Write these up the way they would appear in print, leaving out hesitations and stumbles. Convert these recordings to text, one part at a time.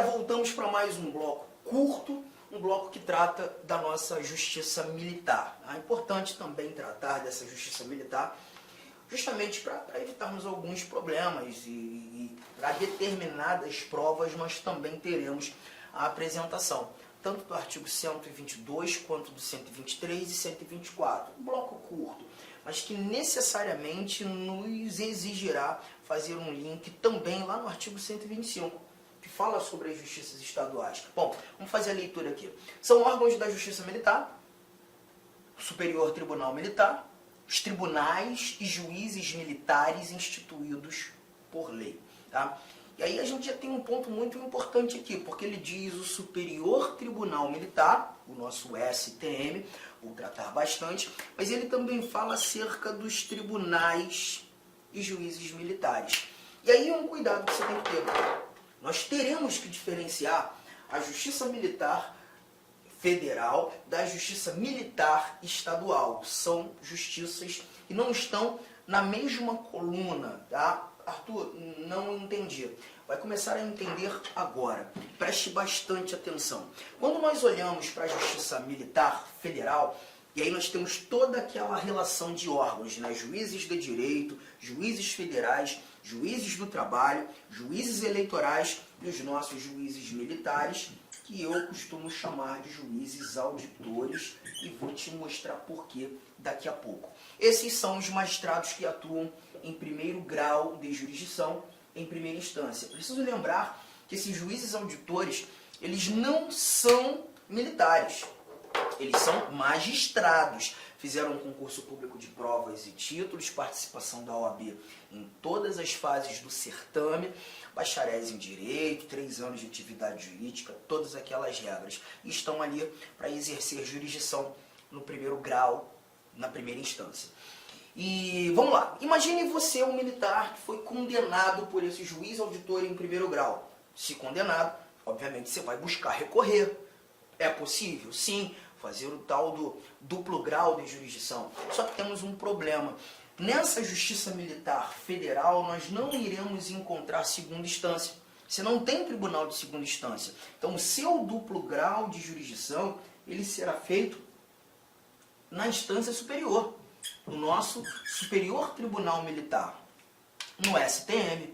Galera, voltamos para mais um bloco curto, um bloco que trata da nossa justiça militar. É importante também tratar dessa justiça militar, justamente para evitarmos alguns problemas e para determinadas provas nós também teremos a apresentação, tanto do artigo 122 quanto do 123 e 124. Um bloco curto, mas que necessariamente nos exigirá fazer um link também lá no artigo 125, que fala sobre as justiças estaduais. Bom, vamos fazer a leitura aqui. São órgãos da Justiça Militar, o Superior Tribunal Militar, os tribunais e juízes militares instituídos por lei. Tá? E aí a gente já tem um ponto muito importante aqui, porque ele diz o Superior Tribunal Militar, o nosso STM, vou tratar bastante, mas ele também fala acerca dos tribunais e juízes militares. E aí um cuidado que você tem que ter. Nós teremos que diferenciar a Justiça Militar Federal da Justiça Militar Estadual. São justiças que não estão na mesma coluna, tá? Arthur, não entendi. Vai começar a entender agora. Preste bastante atenção. Quando nós olhamos para a Justiça Militar Federal, e aí nós temos toda aquela relação de órgãos, né? Juízes de direito, juízes federais, juízes do trabalho, juízes eleitorais e os nossos juízes militares, que eu costumo chamar de juízes auditores, e vou te mostrar por quê daqui a pouco. Esses são os magistrados que atuam em primeiro grau de jurisdição, em primeira instância. Preciso lembrar que esses juízes auditores, eles não são militares, eles são magistrados. Fizeram um concurso público de provas e títulos, participação da OAB em todas as fases do certame, bacharéis em direito, 3 anos de atividade jurídica, todas aquelas regras. E estão ali para exercer jurisdição no primeiro grau, na primeira instância. E vamos lá, imagine você um militar que foi condenado por esse juiz auditor em primeiro grau. Se condenado, obviamente você vai buscar recorrer. É possível? Sim, fazer o tal do duplo grau de jurisdição. Só que temos um problema. Nessa Justiça Militar Federal, nós não iremos encontrar segunda instância. Você não tem tribunal de segunda instância. Então, o seu duplo grau de jurisdição, ele será feito na instância superior, no nosso Superior Tribunal Militar, no STM.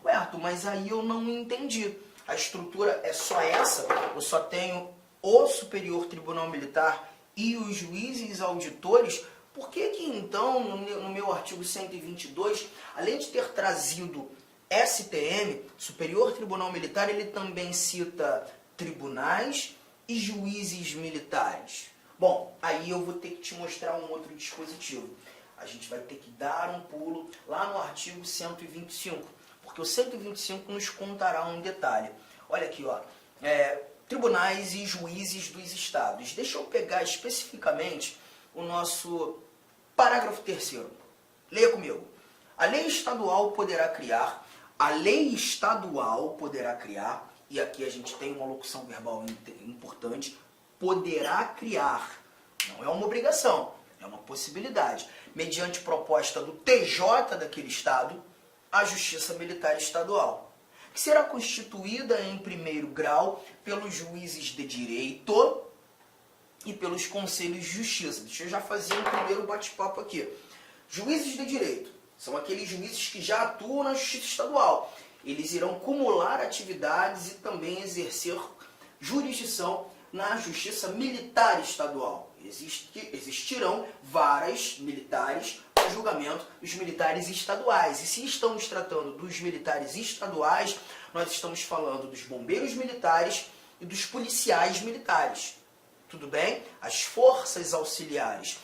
Ué, Arthur, mas aí eu não entendi. A estrutura é só essa? Eu só tenho o Superior Tribunal Militar e os juízes auditores? Por que que então, no meu artigo 122, além de ter trazido STM, Superior Tribunal Militar, ele também cita tribunais e juízes militares? Bom, aí eu vou ter que te mostrar um outro dispositivo. A gente vai ter que dar um pulo lá no artigo 125, porque o 125 nos contará um detalhe. Olha aqui, ó. Tribunais e juízes dos estados. Deixa eu pegar especificamente o nosso parágrafo 3º. Leia comigo. A lei estadual poderá criar, e aqui a gente tem uma locução verbal importante, poderá criar. Não é uma obrigação, é uma possibilidade. Mediante proposta do TJ daquele estado, a Justiça Militar Estadual, que será constituída em primeiro grau pelos juízes de direito e pelos conselhos de justiça. Deixa eu já fazer um primeiro bate-papo aqui. Juízes de direito são aqueles juízes que já atuam na Justiça Estadual. Eles irão cumular atividades e também exercer jurisdição na Justiça Militar Estadual. Existirão varas militares para julgamento dos militares estaduais. E se estamos tratando dos militares estaduais, nós estamos falando dos bombeiros militares e dos policiais militares. Tudo bem? As forças auxiliares.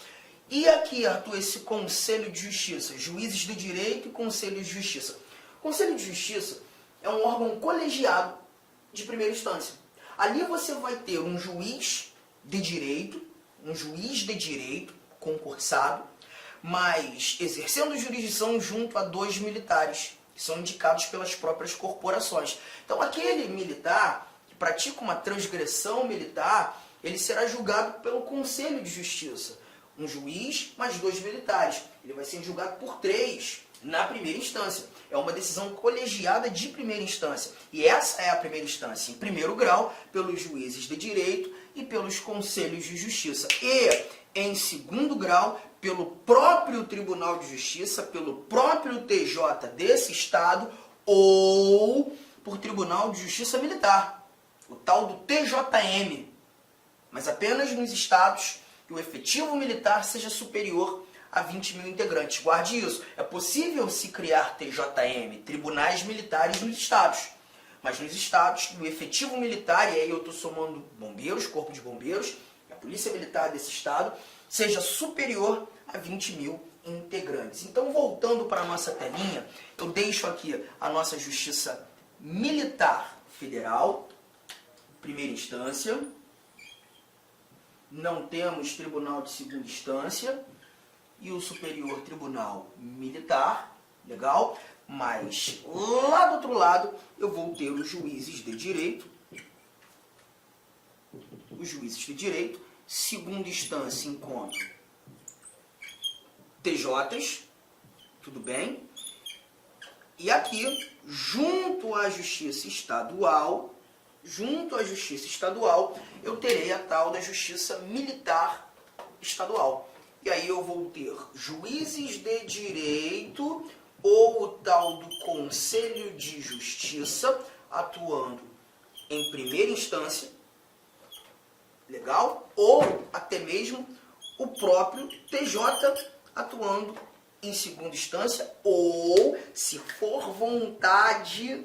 E aqui, Arthur, esse Conselho de Justiça, juízes de direito e Conselho de Justiça. O Conselho de Justiça é um órgão colegiado de primeira instância. Ali você vai ter um juiz de direito concursado, mas exercendo jurisdição junto a 2 militares, que são indicados pelas próprias corporações. Então, aquele militar que pratica uma transgressão militar, ele será julgado pelo Conselho de Justiça. Um juiz mais 2 militares. Ele vai ser julgado por 3 na primeira instância. É uma decisão colegiada de primeira instância. E essa é a primeira instância, em primeiro grau, pelos juízes de direito e pelos conselhos de justiça. E, em segundo grau, pelo próprio Tribunal de Justiça, pelo próprio TJ desse Estado ou por Tribunal de Justiça Militar, o tal do TJM. Mas apenas nos estados que o efetivo militar seja superior a 20 mil integrantes. Guarde isso. É possível se criar TJM, tribunais militares nos estados. Mas nos estados do efetivo militar, e aí eu estou somando bombeiros, corpo de bombeiros, a polícia militar desse estado, seja superior a 20 mil integrantes. Então, voltando para a nossa telinha, eu deixo aqui a nossa Justiça Militar Federal, primeira instância. Não temos Tribunal de Segunda Instância e o Superior Tribunal Militar, legal? Mas lá do outro lado eu vou ter os juízes de direito. Os juízes de direito, segunda instância encontro TJs, tudo bem? E aqui, junto à Justiça Estadual, eu terei a tal da Justiça Militar Estadual. E aí eu vou ter juízes de direito ou o tal do Conselho de Justiça atuando em primeira instância, legal? Ou até mesmo o próprio TJ atuando em segunda instância, ou, se for vontade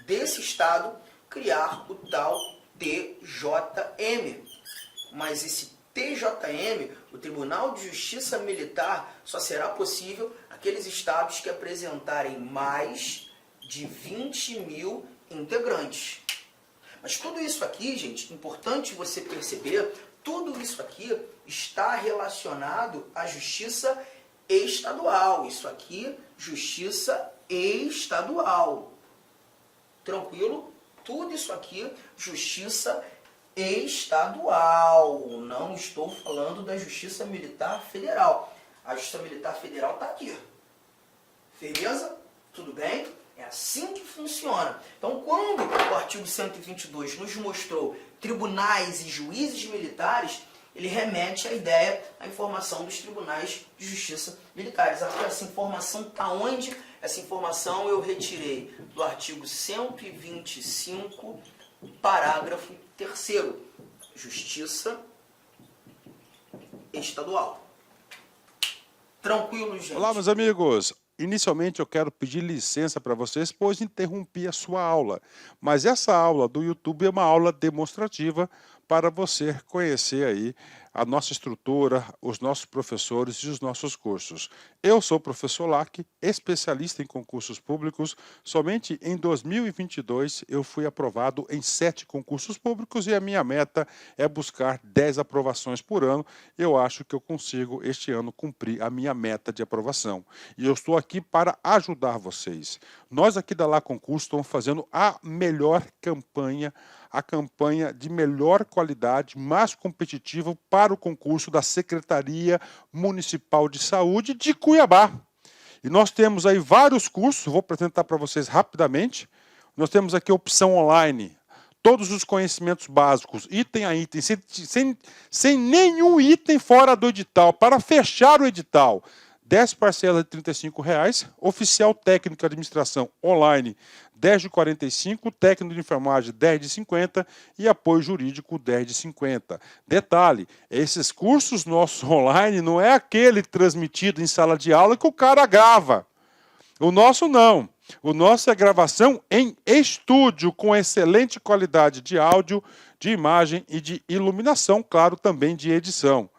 desse Estado, criar o tal TJM. Mas esse TJM, o Tribunal de Justiça Militar, só será possível aqueles estados que apresentarem mais de 20 mil integrantes. Mas tudo isso aqui, gente, importante você perceber, tudo isso aqui está relacionado à justiça estadual. Isso aqui, justiça estadual. Tranquilo? Tudo isso aqui, justiça estadual. Não estou falando da Justiça Militar Federal. A Justiça Militar Federal está aqui. Firmeza? Tudo bem? É assim que funciona. Então, quando o artigo 122 nos mostrou tribunais e juízes militares, ele remete à ideia, à informação dos tribunais de justiça militares. Essa informação está onde? Essa informação eu retirei do artigo 125, parágrafo 3º. Justiça estadual. Tranquilo, gente? Olá, meus amigos. Inicialmente eu quero pedir licença para vocês, pois interrompi a sua aula. Mas essa aula do YouTube é uma aula demonstrativa para você conhecer aí a nossa estrutura, os nossos professores e os nossos cursos. Eu sou o professor Lac, especialista em concursos públicos. Somente em 2022 eu fui aprovado em 7 concursos públicos e a minha meta é buscar 10 aprovações por ano. Eu acho que eu consigo este ano cumprir a minha meta de aprovação. E eu estou aqui para ajudar vocês. Nós aqui da Lá Concurso estamos fazendo a melhor campanha, a campanha de melhor qualidade, mais competitiva para o concurso da Secretaria Municipal de Saúde de Cuiabá. E nós temos aí vários cursos, vou apresentar para vocês rapidamente. Nós temos aqui a opção online, todos os conhecimentos básicos, item a item, sem nenhum item fora do edital, para fechar o edital. 10 parcelas de R$ 35,00, oficial técnico de administração online 10 de 45, técnico de enfermagem 10 de 50 e apoio jurídico 10 de 50. Detalhe, esses cursos nossos online não é aquele transmitido em sala de aula que o cara grava. O nosso não. O nosso é gravação em estúdio com excelente qualidade de áudio, de imagem e de iluminação, claro, também de edição.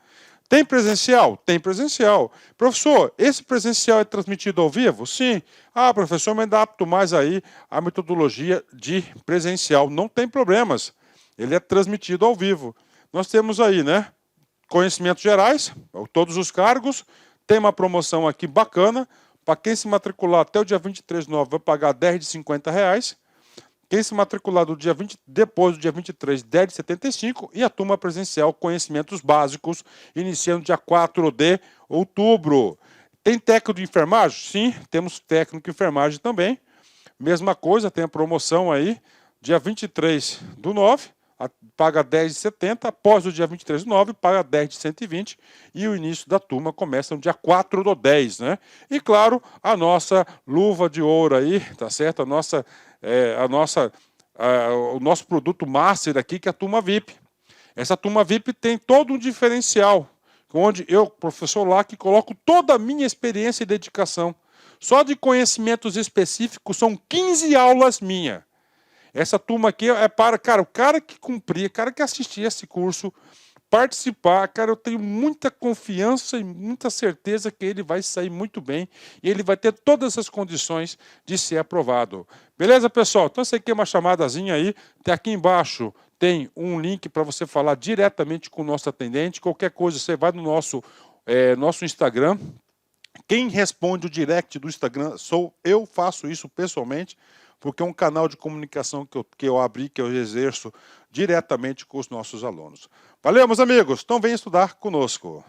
Tem presencial? Tem presencial. Professor, esse presencial é transmitido ao vivo? Sim. Ah, professor, mas adapto mais aí a metodologia de presencial. Não tem problemas. Ele é transmitido ao vivo. Nós temos aí, né? Conhecimentos gerais, todos os cargos. Tem uma promoção aqui bacana. Para quem se matricular até o dia 23/9 vai pagar 10 de R$50. Quem se matricular depois do dia 23, 10 de 75, e a turma presencial Conhecimentos Básicos, iniciando dia 4 de outubro. Tem técnico de enfermagem? Sim, temos técnico de enfermagem também. Mesma coisa, tem a promoção aí, dia 23/9, paga 10,70, após o dia 23/9, paga 10 de 120, e o início da turma começa no dia 4/10, né? E claro, a nossa luva de ouro aí, tá certo? O nosso produto master aqui, que é a turma VIP. Essa turma VIP tem todo um diferencial, onde eu, professor Lac, coloco toda a minha experiência e dedicação. Só de conhecimentos específicos são 15 aulas minhas. Essa turma aqui é para, cara, o cara que cumprir, o cara que assistir esse curso, participar, cara, eu tenho muita confiança e muita certeza que ele vai sair muito bem e ele vai ter todas as condições de ser aprovado. Beleza, pessoal? Então, essa aqui é uma chamadazinha aí. Tem aqui embaixo, tem um link para você falar diretamente com o nosso atendente. Qualquer coisa, você vai no nosso Instagram. Quem responde o direct do Instagram sou eu, faço isso pessoalmente, porque é um canal de comunicação que eu abri, que eu exerço diretamente com os nossos alunos. Valeu, meus amigos. Então, venha estudar conosco.